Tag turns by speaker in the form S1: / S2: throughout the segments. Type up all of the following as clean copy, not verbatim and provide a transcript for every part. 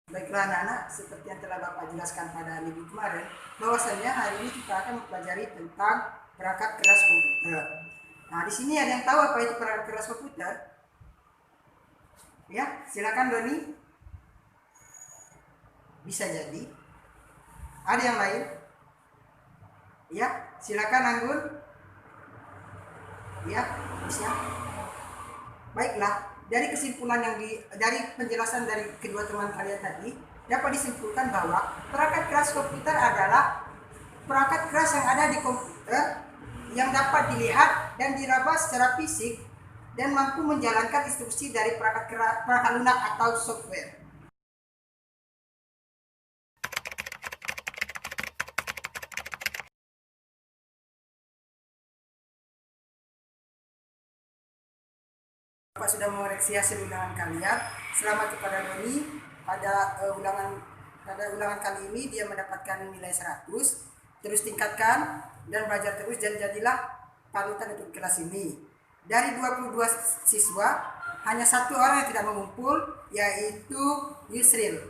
S1: Baiklah anak-anak, seperti yang telah Bapak jelaskan pada minggu kemarin, bahwasanya hari ini kita akan mempelajari tentang perangkat keras komputer. Nah, di sini ada yang tahu apa itu perangkat keras komputer? Ya, silakan Doni. Bisa jadi. Ada yang lain? Ya, silakan Anggun. Ya, bisa. Baiklah, dari kesimpulan dari penjelasan dari kedua teman kalian tadi, dapat disimpulkan bahwa perangkat keras komputer adalah perangkat keras yang ada di komputer yang dapat dilihat dan diraba secara fisik dan mampu menjalankan instruksi dari perangkat lunak atau software. Bapak sudah mengoreksi hasil ulangan kalian. Selamat kepada Doni. Pada ulangan kali ini dia mendapatkan nilai 100. Terus tingkatkan dan belajar terus dan jadilah panutan untuk kelas ini. Dari 22 siswa, hanya satu orang yang tidak mengumpul, yaitu Yusril.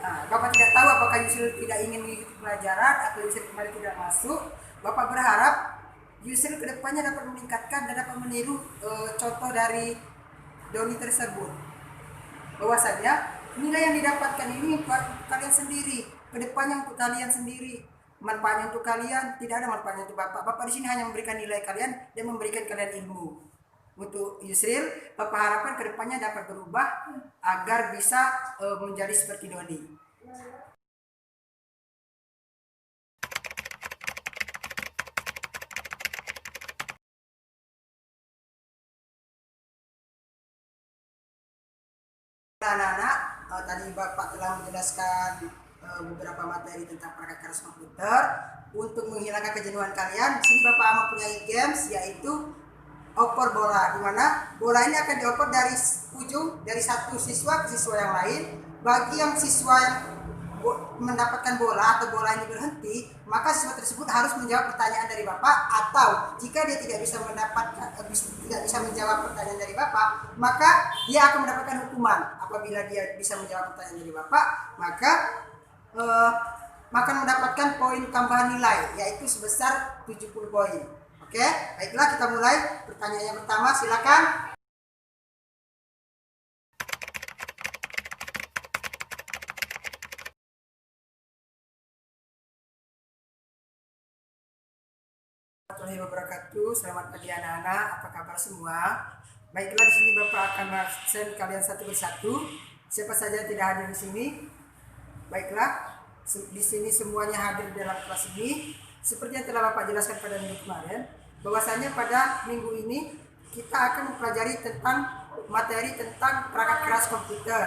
S1: Nah, Bapak tidak tahu apakah Yusril tidak ingin mengikuti pelajaran atau Yusril kembali tidak masuk. Bapak berharap Yusril kedepannya dapat meningkatkan dan dapat meniru contoh dari Doni tersebut. Bahwasanya nilai yang didapatkan ini untuk kalian sendiri, kedepannya untuk kalian sendiri. Manfaatnya untuk kalian, tidak ada manfaatnya untuk Bapak. Bapak di sini hanya memberikan nilai kalian dan memberikan kalian ilmu. Untuk Yusril, Bapak harapkan kedepannya dapat berubah agar bisa menjadi seperti Doni. Anak-anak, tadi Bapak telah menjelaskan beberapa materi tentang perangkat keras komputer. Untuk menghilangkan kejenuhan kalian, di sini Bapak mempunyai games yaitu oper bola, di mana bola ini akan dioper dari ujung dari satu siswa ke siswa yang lain. Bagi yang siswa yang mendapatkan bola atau bola ini berhenti, maka siswa tersebut harus menjawab pertanyaan dari Bapak, atau jika dia tidak bisa menjawab pertanyaan dari Bapak, maka dia akan mendapatkan hukuman. Apabila dia bisa menjawab pertanyaan dari Bapak, maka akan mendapatkan poin tambahan nilai, yaitu sebesar 70 poin. Oke, baiklah kita mulai. Pertanyaan yang pertama, silakan. Warahmatullahi wabarakatuh. Selamat pagi anak-anak. Apa kabar semua? Baiklah, di sini Bapak akan absen kalian satu persatu. Siapa saja tidak hadir di sini? Baiklah, di sini semuanya hadir dalam kelas ini. Seperti yang telah Bapak jelaskan pada minggu kemarin, bahwasanya pada minggu ini kita akan mempelajari tentang materi tentang perangkat keras komputer.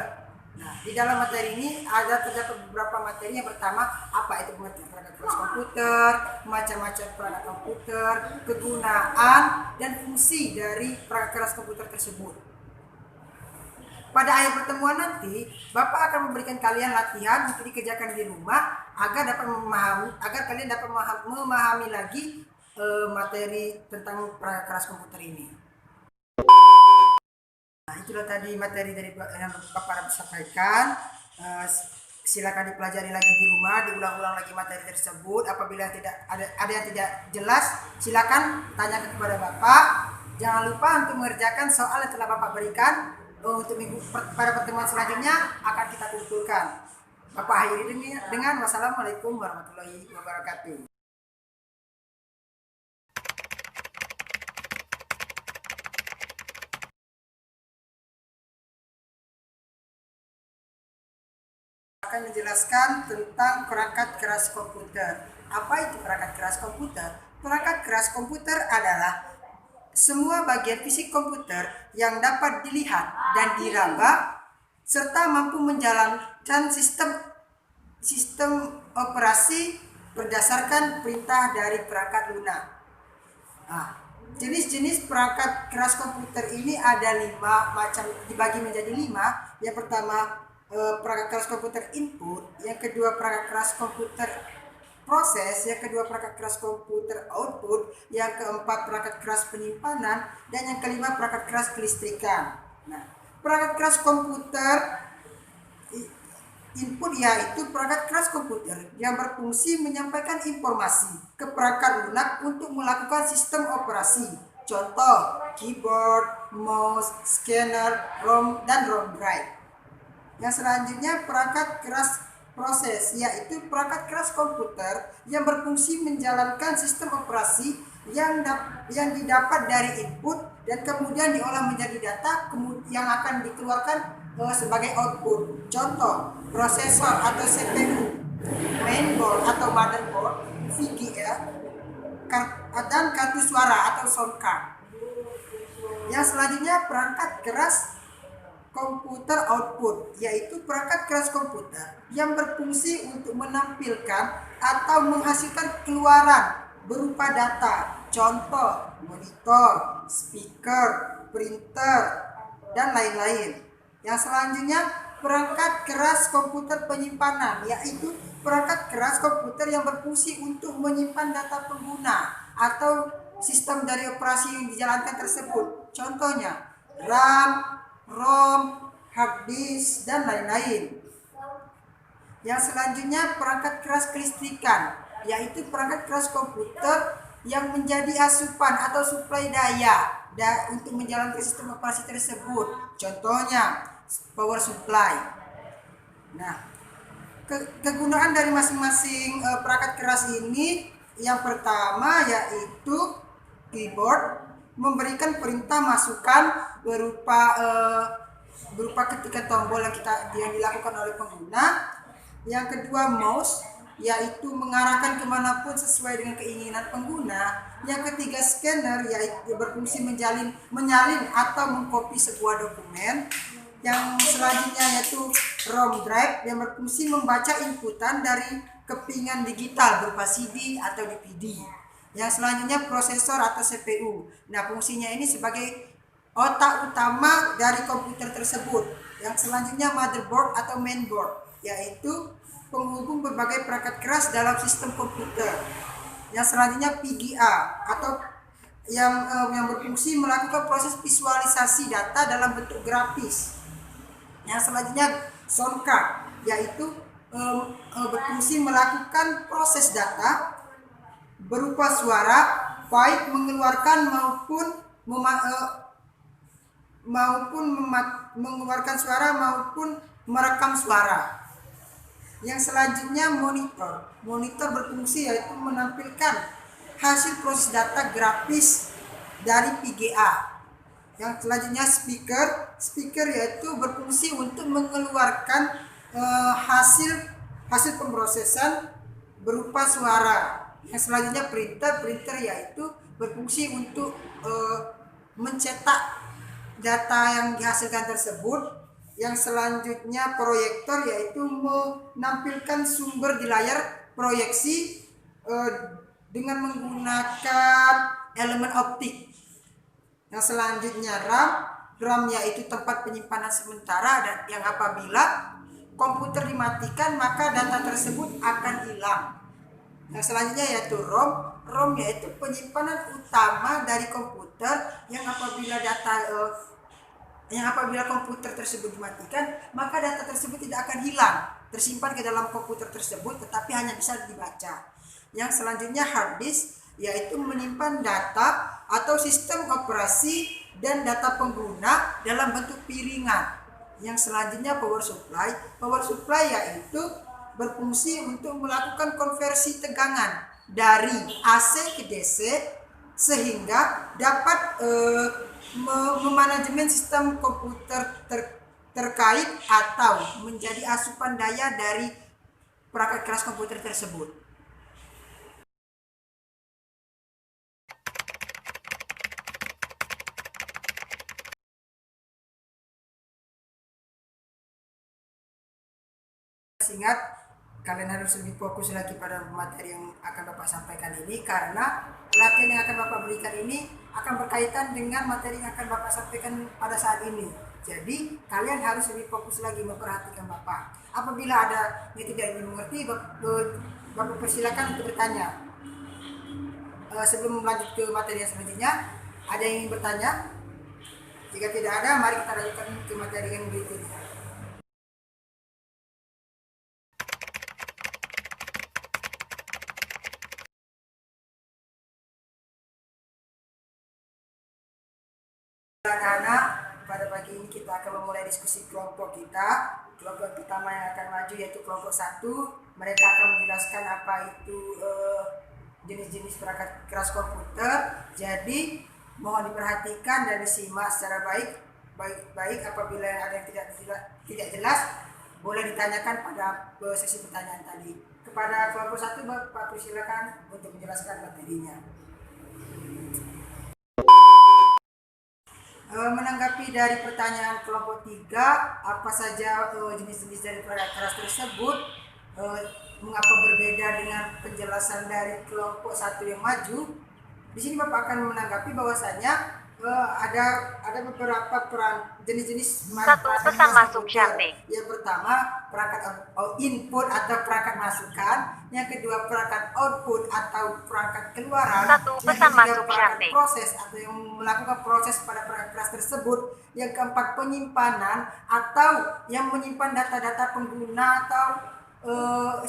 S1: Nah, di dalam materi ini terdapat beberapa materi. Yang pertama, apa itu perangkat keras komputer, macam-macam perangkat komputer, kegunaan dan fungsi dari perangkat keras komputer tersebut. Pada akhir pertemuan nanti, Bapak akan memberikan kalian latihan untuk dikerjakan di rumah agar kalian dapat memahami lagi materi tentang perangkat keras komputer ini. Nah, itulah tadi materi dari yang Bapak sampaikan. Silakan dipelajari lagi di rumah, diulang-ulang lagi materi tersebut. Apabila ada yang tidak jelas, silakan tanyakan kepada Bapak. Jangan lupa untuk mengerjakan soal yang telah Bapak berikan. Untuk pada pertemuan selanjutnya akan kita kumpulkan. Bapak akhiri dengan wassalamualaikum warahmatullahi wabarakatuh. Akan menjelaskan tentang perangkat keras komputer. Apa itu perangkat keras komputer? Perangkat keras komputer adalah semua bagian fisik komputer yang dapat dilihat dan diraba serta mampu menjalankan sistem operasi berdasarkan perintah dari perangkat lunak. Nah, jenis-jenis perangkat keras komputer ini ada 5 macam, dibagi menjadi 5. Yang pertama, perangkat keras komputer input, yang kedua perangkat keras komputer proses, yang kedua perangkat keras komputer output, yang keempat perangkat keras penyimpanan, dan yang kelima perangkat keras kelistrikan. Nah, perangkat keras komputer Input yaitu perangkat keras komputer yang berfungsi menyampaikan informasi ke perangkat lunak untuk melakukan sistem operasi. Contoh, keyboard, mouse, scanner, ROM, dan ROM drive. Yang selanjutnya perangkat keras proses, yaitu perangkat keras komputer yang berfungsi menjalankan sistem operasi yang didapat dari input dan kemudian diolah menjadi data yang akan dikeluarkan sebagai output. Contoh, prosesor atau CPU, mainboard atau motherboard, VGA, dan kartu suara atau sound card. Yang selanjutnya perangkat keras komputer output, yaitu perangkat keras komputer yang berfungsi untuk menampilkan atau menghasilkan keluaran berupa data. Contoh, monitor, speaker, printer, dan lain-lain. Yang selanjutnya perangkat keras komputer penyimpanan, yaitu perangkat keras komputer yang berfungsi untuk menyimpan data pengguna atau sistem dari operasi yang dijalankan tersebut. Contohnya RAM, ROM, hard disk, dan lain-lain. Yang selanjutnya perangkat keras kelistrikan, yaitu perangkat keras komputer yang menjadi asupan atau suplai daya untuk menjalankan sistem operasi tersebut. Contohnya power supply. Nah, kegunaan dari masing-masing perangkat keras ini, yang pertama yaitu keyboard memberikan perintah masukan berupa ketika tombol yang dilakukan oleh pengguna. Yang kedua mouse, yaitu mengarahkan kemanapun sesuai dengan keinginan pengguna. Yang ketiga scanner, yaitu berfungsi menyalin atau mengcopy sebuah dokumen. Yang selanjutnya yaitu ROM drive yang berfungsi membaca inputan dari kepingan digital berupa CD atau DVD. Yang selanjutnya prosesor atau CPU. Nah, fungsinya ini sebagai otak utama dari komputer tersebut. Yang selanjutnya motherboard atau mainboard, yaitu penghubung berbagai perangkat keras dalam sistem komputer. Yang selanjutnya PGA atau yang berfungsi melakukan proses visualisasi data dalam bentuk grafis. Yang selanjutnya sound card, yaitu berfungsi melakukan proses data berupa suara, baik mengeluarkan mengeluarkan suara maupun merekam suara. Yang selanjutnya monitor berfungsi yaitu menampilkan hasil proses data grafis dari PGA. Yang selanjutnya speaker yaitu berfungsi untuk mengeluarkan hasil pemrosesan berupa suara. Yang selanjutnya printer yaitu berfungsi untuk mencetak data yang dihasilkan tersebut. Yang selanjutnya proyektor yaitu menampilkan sumber di layar proyeksi dengan menggunakan elemen optik. Yang selanjutnya RAM yaitu tempat penyimpanan sementara dan yang apabila komputer dimatikan maka data tersebut akan hilang. Yang selanjutnya yaitu ROM yaitu penyimpanan utama dari komputer yang apabila komputer tersebut dimatikan maka data tersebut tidak akan hilang, tersimpan ke dalam komputer tersebut tetapi hanya bisa dibaca. Yang selanjutnya hard disk yaitu menyimpan data atau sistem operasi dan data pengguna dalam bentuk piringan. Yang selanjutnya power supply yaitu berfungsi untuk melakukan konversi tegangan dari AC ke DC sehingga dapat memanajemen sistem komputer terkait atau menjadi asupan daya dari perangkat keras komputer tersebut. Ingat, kalian harus lebih fokus lagi pada materi yang akan Bapak sampaikan ini karena latihan yang akan Bapak berikan ini akan berkaitan dengan materi yang akan Bapak sampaikan pada saat ini. Jadi kalian harus lebih fokus lagi memperhatikan Bapak. Apabila ada yang tidak dimengerti, Bapak persilakan untuk bertanya. Sebelum lanjut ke materi yang selanjutnya, ada yang ingin bertanya? Jika tidak ada, mari kita lanjutkan ke materi yang berikutnya. Anak-anak, pada pagi ini kita akan memulai diskusi kelompok kita. Kelompok pertama yang akan maju yaitu kelompok 1. Mereka akan menjelaskan apa itu jenis-jenis perangkat keras komputer. Jadi mohon diperhatikan dan disimak secara baik. Apabila ada yang tidak jelas, boleh ditanyakan pada sesi pertanyaan tadi. Kepada kelompok 1, Bapak persilakan untuk menjelaskan materinya. Menanggapi dari pertanyaan kelompok 3, apa saja jenis-jenis dari perangkat keras tersebut, mengapa berbeda dengan penjelasan dari kelompok 1 yang maju. Di sini Bapak akan menanggapi bahwasanya ada beberapa jenis-jenis
S2: pesan masuk Shanti.
S1: Yang pertama, perangkat input atau perangkat masukan. Yang kedua, perangkat output atau perangkat keluaran.
S2: Pesan masuk
S1: perangkat
S2: Shanti.
S1: proses atau yang melakukan proses pada perangkat keras tersebut. Yang keempat, penyimpanan atau yang menyimpan data-data pengguna atau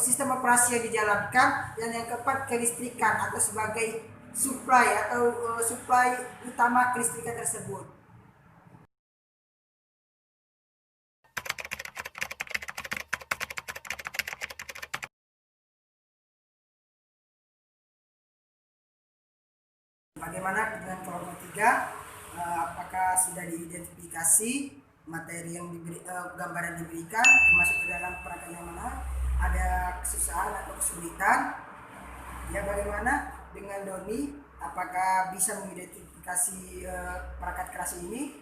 S1: sistem operasi yang dijalankan. Dan yang keempat, kelistrikan atau sebagai supply atau supply utama kelistrikan tersebut. Bagaimana dengan kelompok 3? Apakah sudah diidentifikasi materi yang gambaran diberikan termasuk ke dalam perangkat yang mana? Ada kesusahan atau kesulitan? Ya, bagaimana dengan Doni? Apakah bisa mengidentifikasi perangkat keras ini?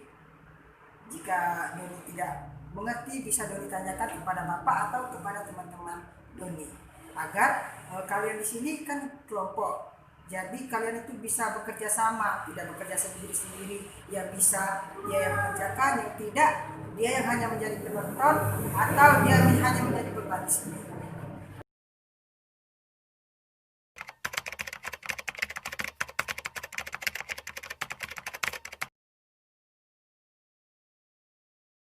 S1: Jika Doni tidak mengerti, bisa Doni tanyakan kepada Bapak atau kepada teman-teman Doni. Agar kalian di sini kan kelompok. Jadi kalian itu bisa bekerja sama, tidak bekerja sendiri-sendiri. Yang bisa dia yang mengerjakan, yang tidak dia yang hanya menjadi penonton atau dia hanya menjadi beban di sini.